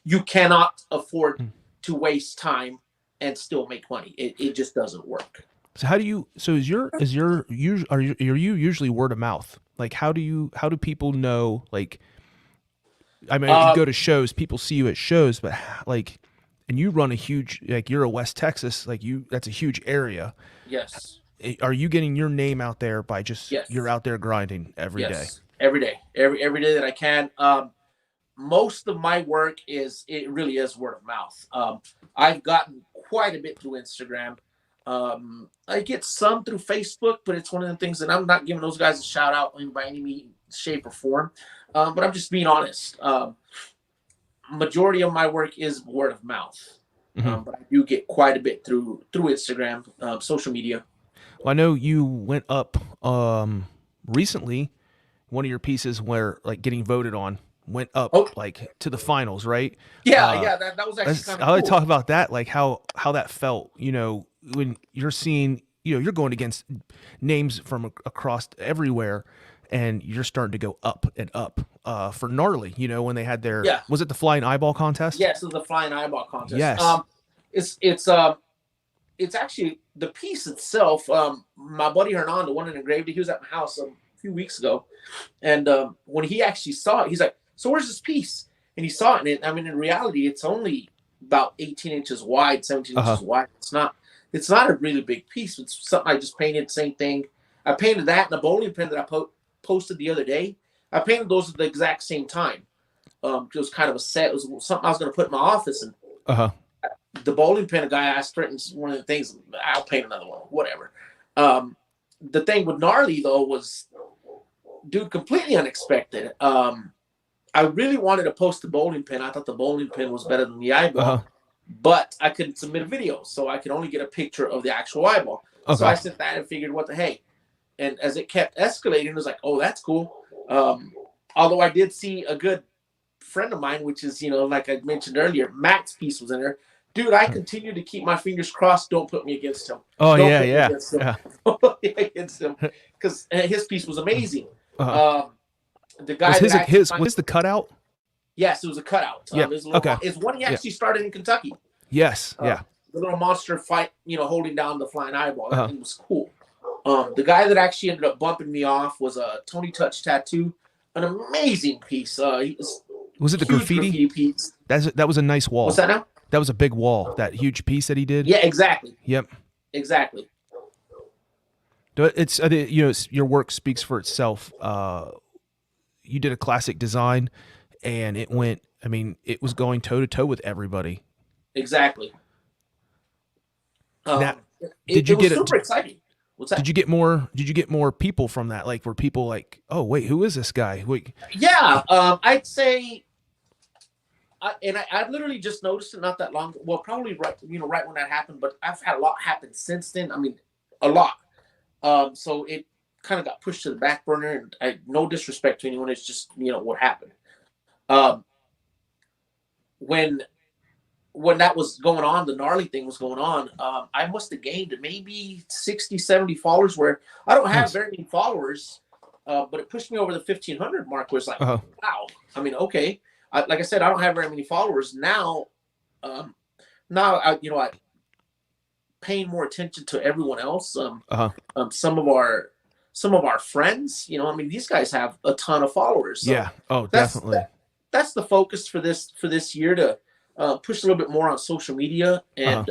you cannot afford to waste time and still make money. It just doesn't work. So are you usually word of mouth? Like, how do people know? Like, I mean, you go to shows, people see you at shows, but like. And you run a huge, you're a West Texas, that's a huge area. Yes. Are you getting your name out there by just, you're out there grinding every day? Every day. Every day that I can. Most of my work it really is word of mouth. I've gotten quite a bit through Instagram. I get some through Facebook, but it's one of the things that I'm not giving those guys a shout out by any means, shape, or form. But I'm just being honest. Majority of my work is word of mouth, but I do get quite a bit through Instagram, social media. Well, I know you went up recently. One of your pieces where getting voted on went up to the finals, right? Yeah, that was actually kind of cool. I like to talk about that, like how that felt. When you're seeing, you're going against names from across everywhere, and you're starting to go up and up. For gnarly, when they had their, Yeah. was it the flying eyeball contest? Yes, it was the flying eyeball contest. Yes. It's actually the piece itself. My buddy Hernan, the one that engraved it, he was at my house a few weeks ago, and when he actually saw it, he's like, "So where's this piece?" And he saw it, and in reality, it's only about 18 inches wide, 17 inches wide. It's not a really big piece. It's something I just painted. Same thing. I painted that and a bowling pin that I posted the other day. I painted those at the exact same time. It was kind of a set. It was something I was going to put in my office, and the bowling pin, a guy asked for it, and one of the things, I'll paint another one, whatever. The thing with gnarly though was, dude, completely unexpected. I really wanted to post the bowling pin. I thought the bowling pin was better than the eyeball, but I couldn't submit a video, so I could only get a picture of the actual eyeball. So I sent that and figured, what the hey? And as it kept escalating, it was like, oh, that's cool. Although I did see a good friend of mine, which is, like I mentioned earlier, Mac's piece was in there. Dude, I continue to keep my fingers crossed. Don't put me against him. Oh, Don't yeah. Don't put me against him, because his piece was amazing. The guy was the cutout? Yes, it was a cutout. Yeah. It's one he actually started in Kentucky. Yes. Yeah. The little monster fight, holding down the flying eyeball. That thing was cool. The guy that actually ended up bumping me off was a Tony Touch Tattoo, an amazing piece. Was it the graffiti piece? That was a nice wall. What's that now? That was a big wall. That huge piece that he did. Yeah, exactly. Yep. Exactly. It's your work speaks for itself. You did a classic design, and it went. I mean, it was going toe to toe with everybody. Exactly. Did you get super exciting? What's that? Did you get more people from that? Like, were people like, oh wait, who is this guy? Wait. Yeah, I'd say, I literally just noticed it not that long. Well, probably right when that happened. But I've had a lot happen since then. I mean, a lot. So it kind of got pushed to the back burner. And no disrespect to anyone, it's just what happened. When that was going on, the gnarly thing was going on, I must have gained maybe 60, 70 followers, where I don't have very many followers, but it pushed me over the 1,500 mark, where it's like, wow. I mean, okay. Like I said, I don't have very many followers now. I paying more attention to everyone else. Some of our friends, these guys have a ton of followers. So yeah. Oh, definitely. That's the focus for this year, to push a little bit more on social media, and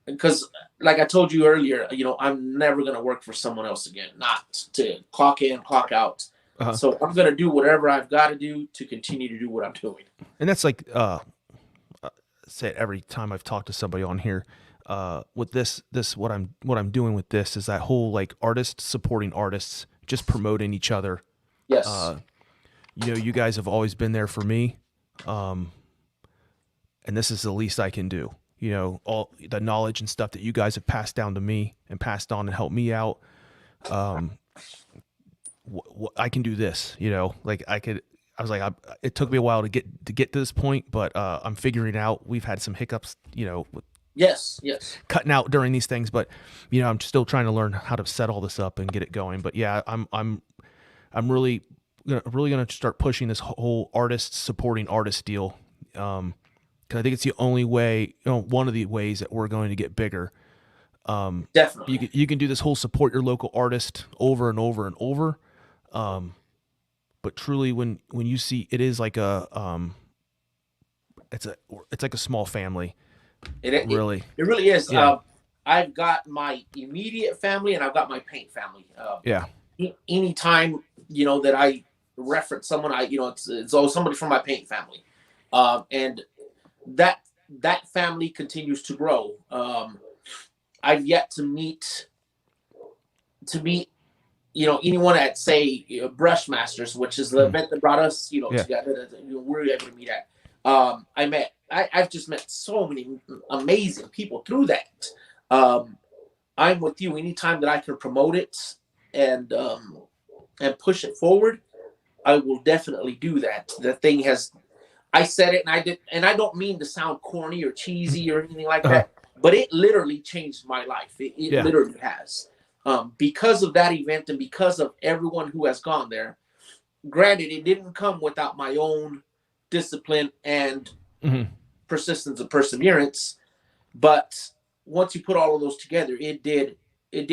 because like I told you earlier, I'm never going to work for someone else again, not to clock in, clock out. So I'm going to do whatever I've got to do to continue to do what I'm doing. And that's like, say it every time I've talked to somebody on here, with this, what I'm doing with this is that whole, like, artists supporting artists, just promoting each other. Yes. You guys have always been there for me. And this is the least I can do. All the knowledge and stuff that you guys have passed down to me and passed on and helped me out. I can do this, like it took me a while to get to this point, but I'm figuring it out. We've had some hiccups, with yes, cutting out during these things, but I'm still trying to learn how to set all this up and get it going. But yeah, I'm really going to start pushing this whole artist supporting artist deal. Cause I think it's the only way, one of the ways that we're going to get bigger. Definitely. You can do this whole support your local artist over and over and over. But truly when you see, it is like it's like a small family. It really is. Yeah. I've got my immediate family and I've got my paint family. Anytime, that I reference someone, it's always somebody from my paint family. And that family continues to grow. I've yet to meet anyone at, say, Brushmasters, which is the event that brought us together, that we were able to meet at. I've just met so many amazing people through that. I'm with you. Anytime that I can promote it and push it forward, I will definitely do that. The thing has, I said it, and I did, and I don't mean to sound corny or cheesy or anything like that, but it literally changed my life. It literally has. Because of that event and because of everyone who has gone there. Granted, it didn't come without my own discipline and persistence and perseverance, but once you put all of those together, it did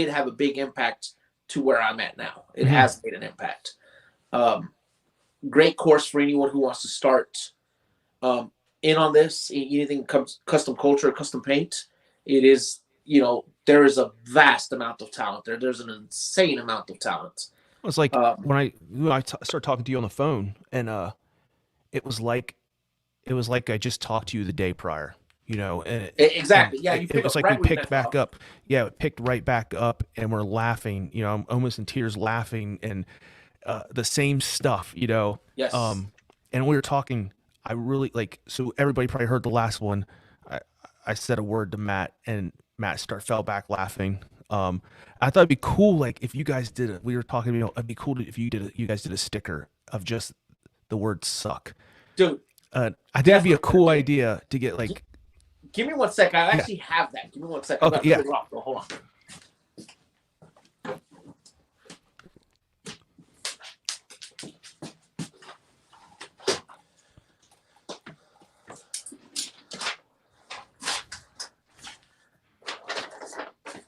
have a big impact to where I'm at now. It has made an impact. Great course for anyone who wants to start in on this. Anything comes custom culture, custom paint. It is, there is a vast amount of talent there. There's an insane amount of talent. It's like when I started talking to you on the phone, and it was like I just talked to you the day prior, and exactly. And yeah, it was like we picked back up. Yeah, it picked right back up, and we're laughing. I'm almost in tears, laughing, and the same stuff. Yes. And we were talking. I really so everybody probably heard the last one. I said a word to Matt, and Matt fell back laughing. I thought it'd be cool, like if you guys did it. We were talking, it'd be cool if you guys did a sticker of just the word "suck." Dude, I think it'd be a cool idea to get like. Give me 1 second. I actually have that. Give me 1 second. Okay, yeah. Hold on.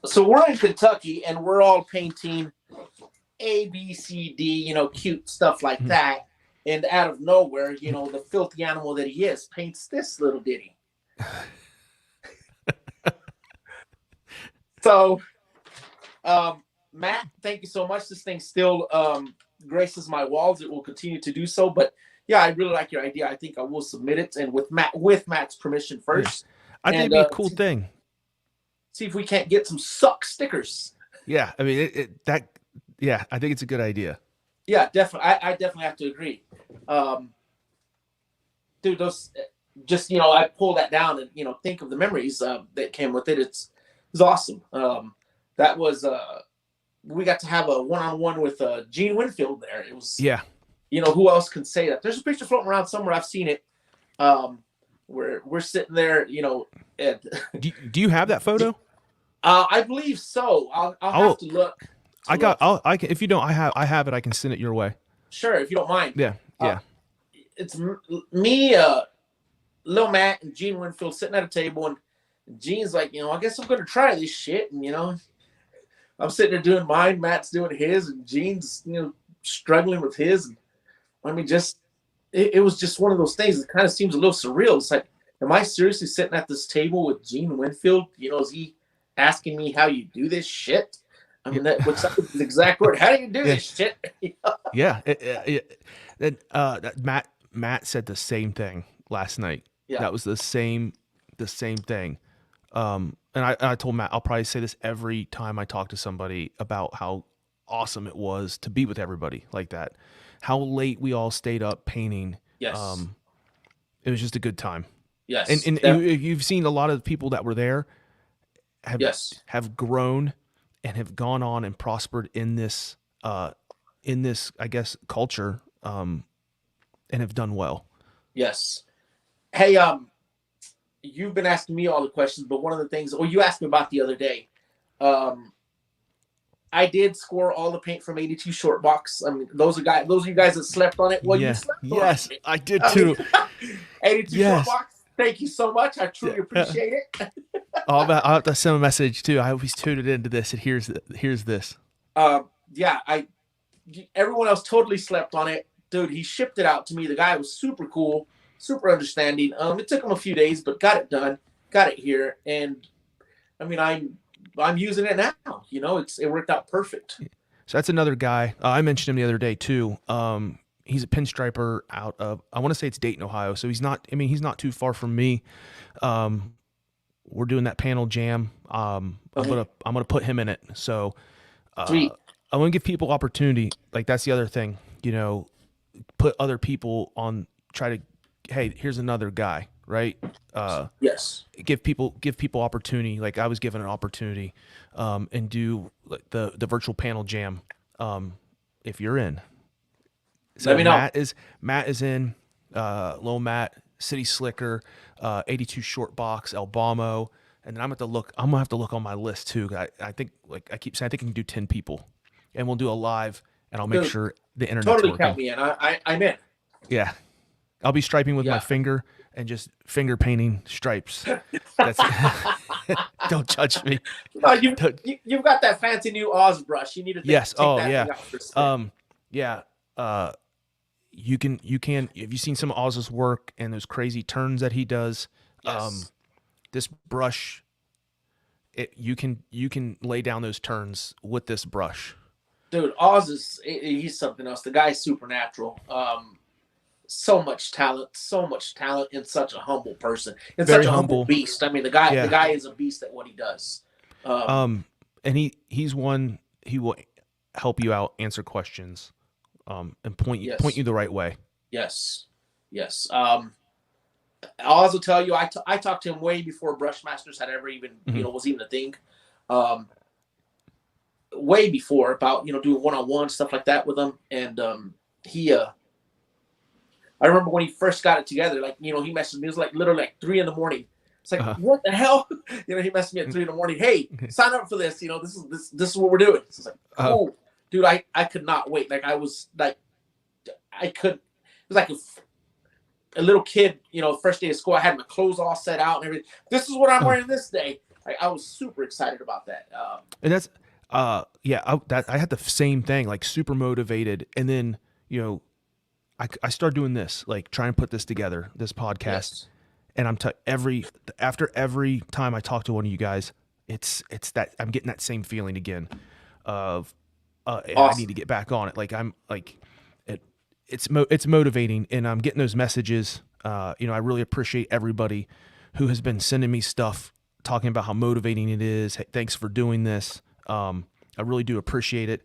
So we're in Kentucky, and we're all painting A, B, C, D, cute stuff like that. And out of nowhere, the filthy animal that he is paints this little ditty. So, Matt, thank you so much. This thing still graces my walls. It will continue to do so. But yeah, I really like your idea. I think I will submit it, and with Matt's permission first. I think it'd be a cool thing. See if we can't get some suck stickers. Yeah, I mean I think it's a good idea. Yeah, definitely. I definitely have to agree. Dude, those just I pull that down and think of the memories that came with it. It's awesome. That was we got to have a one-on-one with Gene Winfield there. It was who else can say that? There's a picture floating around somewhere. I've seen it. We're sitting there, do you have that photo? I believe so. I'll have to look. I can, if you don't, I have it. I can send it your way. Sure, if you don't mind. Yeah. It's me, Lil Matt, and Gene Winfield sitting at a table, and Gene's like, I guess I'm gonna try this shit, and I'm sitting there doing mine, Matt's doing his, and Gene's struggling with his. And, I mean, it was just one of those things that kind of seems a little surreal. It's like, am I seriously sitting at this table with Gene Winfield? Is he asking me how you do this shit? I mean, what's the exact word? How do you do this shit? Yeah. Matt said the same thing last night. Yeah. That was the same thing. And I told Matt, I'll probably say this every time I talk to somebody about how awesome it was to be with everybody like that. How late we all stayed up painting. Yes. It was just a good time. Yes. And you've seen a lot of the people that were there have grown and have gone on and prospered in this, I guess, culture, and have done well. Yes. Hey, you've been asking me all the questions, but one of the things, you asked me about the other day, I did score all the paint from 82 short box. I mean, those are you guys that slept on it. Well, you slept on it. I did too. 82 short box. Thank you so much. I truly appreciate it. I'll have to send a message too. I hope he's tuned into this and here's this. Everyone else totally slept on it. Dude, he shipped it out to me. The guy was super cool, super understanding. It took him a few days, but got it done, got it here. And I mean, I'm using it now. It worked out perfect. So that's another guy. I mentioned him the other day too. He's a pinstriper out of, I want to say it's Dayton, Ohio. So he's not too far from me. We're doing that panel jam. I'm gonna put him in it. So Sweet. I want to give people opportunity. Like that's the other thing, put other people on, try to, hey, here's another guy, right? Yes. Give people opportunity. Like I was given an opportunity, and do like the virtual panel jam. If you're in, so let me know. Matt is in, Lil Matt, City Slicker, 82 Short Box, Albamo, and then I'm gonna have to look on my list too. I think, like I keep saying, I think I can do 10 people, and we'll do a live, and I'll make Dude, sure the internet's totally working. count me in. I'm in. Yeah, I'll be striping with my Yeah. finger and just finger painting stripes. That's don't judge me. No, you've got that fancy new Oz brush. You need to take Oh that yeah. thing out for a spin. Yeah. You can have you seen some of Oz's work and those crazy turns that he does? Yes. This brush, you can lay down those turns with this brush. Dude, Oz he's something else. The guy's supernatural. So much talent in such a humble person, and Very such a humble humble. beast. I mean, the guy is a beast at what he does. And he's one, he will help you out, answer questions, and point you the right way. Yes. Oz will tell you. I talked to him way before Brushmasters had ever even was even a thing. Way before, about doing one-on-one stuff like that with him, and I remember when he first got it together, like, he messaged me. It was like literally like 3 a.m. It's like, what the hell? He messaged me at 3 a.m. Hey, sign up for this. This is what we're doing. So it's like, oh, dude, I could not wait. Like, I was like, it was like a little kid, first day of school. I had my clothes all set out and everything. This is what I'm wearing this day. I was super excited about that. And that's, I had the same thing, like super motivated. And then, I started doing this, like trying to put this together, this podcast. Yes. And after every time I talk to one of you guys, it's that I'm getting that same feeling again of, Awesome. I need to get back on it. Like I'm like, it's motivating, and I'm getting those messages. I really appreciate everybody who has been sending me stuff talking about how motivating it is. Hey, thanks for doing this. I really do appreciate it.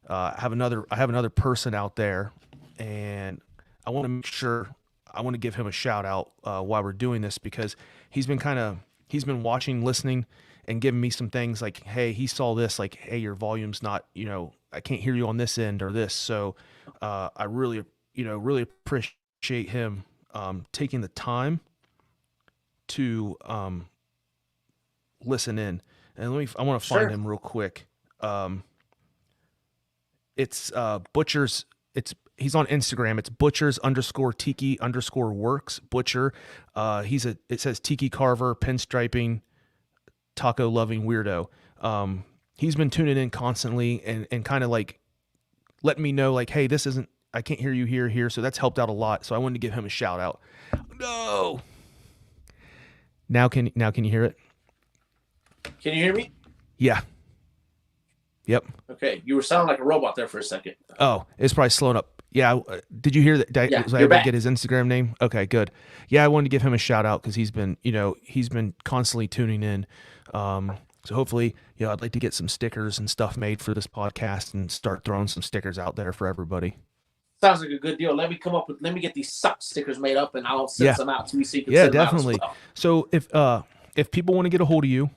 I have another person out there, and I want to make sure I want to give him a shout out while we're doing this, because he's been watching, listening, and giving me some things like, hey, he saw this, like, hey, your volume's not, I can't hear you on this end or this. So I really appreciate him taking the time to listen in. And I want to find him real quick. It's Butchers. He's on Instagram. It's Butchers_Tiki_works. Butcher. It says Tiki carver, pinstriping, taco loving weirdo. He's been tuning in constantly and kind of like letting me know, like, hey, I can't hear you here. So that's helped out a lot. So I wanted to give him a shout out. No. Now can you hear it? Can you hear me? Yeah. Yep. Okay. You were sounding like a robot there for a second. Oh, it's probably slowing up. Yeah. Did you hear that? Was I able to get his Instagram name? Okay, good. Yeah, I wanted to give him a shout out because he's been constantly tuning in. So hopefully, I'd like to get some stickers and stuff made for this podcast and start throwing some stickers out there for everybody. Sounds like a good deal. Let me get these suck stickers made up, and I'll send some out to you so you can Yeah, send them definitely. out as So well. if people want to get a hold of you,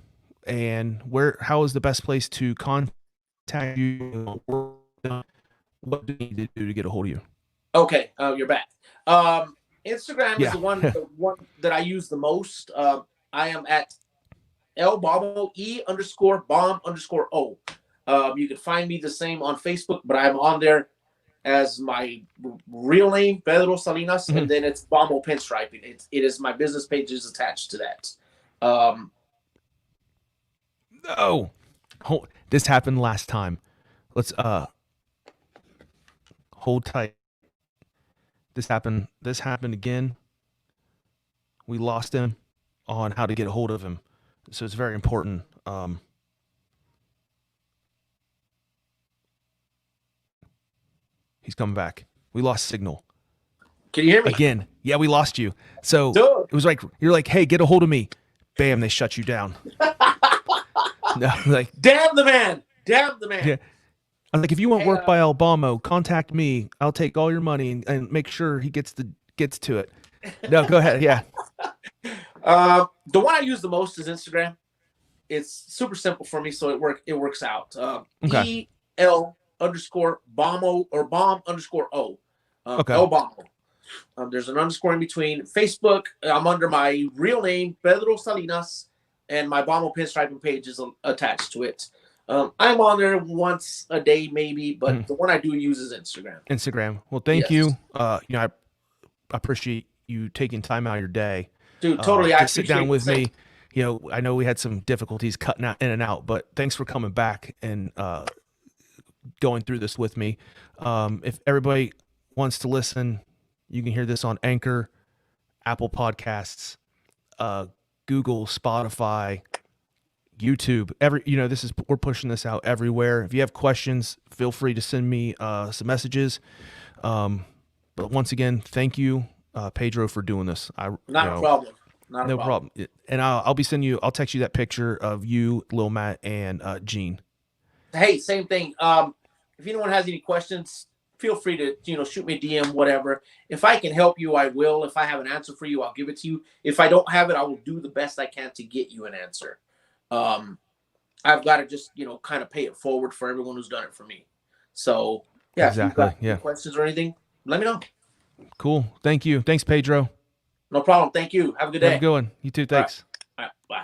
and how is the best place to contact you? What do you need to do to get a hold of you? Okay, you're back. Instagram is the one that I use the most. I am at elbomo E_bomb_O. You can find me the same on Facebook, but I'm on there as my real name, Pedro Salinas, and then it's Bombo Pinstriping. It is my business page is attached to that. This happened last time. Let's hold tight. This happened again. We lost him on how to get a hold of him. So it's very important. He's coming back. We lost signal. Can you hear me? Again. Yeah, we lost you. So it was like, you're like, hey, get a hold of me. Bam, they shut you down. No, like, damn the man. Yeah. I'm like, if you want work by Albamo, contact me. I'll take all your money and make sure he gets to it. No, go ahead. Yeah. The one I use the most is Instagram. It's super simple for me, so it works out. Okay. EL_Bomo or bomb_O. Okay. Elbomo. There's an underscore in between. Facebook, I'm under my real name, Pedro Salinas, and my Bombo pinstriping page is attached to it. I'm on there once a day, maybe, but the one I do use is Instagram. Instagram. Well, thank you. I appreciate you taking time out of your day, dude. Totally. I sit down with me. I know we had some difficulties cutting out in and out, but thanks for coming back and going through this with me. If everybody wants to listen, you can hear this on Anchor, Apple Podcasts, Google, Spotify, YouTube. We're pushing this out everywhere. If you have questions, feel free to send me some messages. But once again, thank you, Pedro, for doing this. Not a problem. No problem. And I'll text you that picture of you, Lil Matt, and Gene. Hey, same thing. If anyone has any questions, feel free to, shoot me a DM, whatever. If I can help you, I will. If I have an answer for you, I'll give it to you. If I don't have it, I will do the best I can to get you an answer. I've got to just, kind of pay it forward for everyone who's done it for me. So, yeah, exactly. If you've got any questions or anything, let me know. Cool. Thank you. Thanks, Pedro. No problem. Thank you. Have a good day. Have a good one. You too. Thanks. All right. Bye.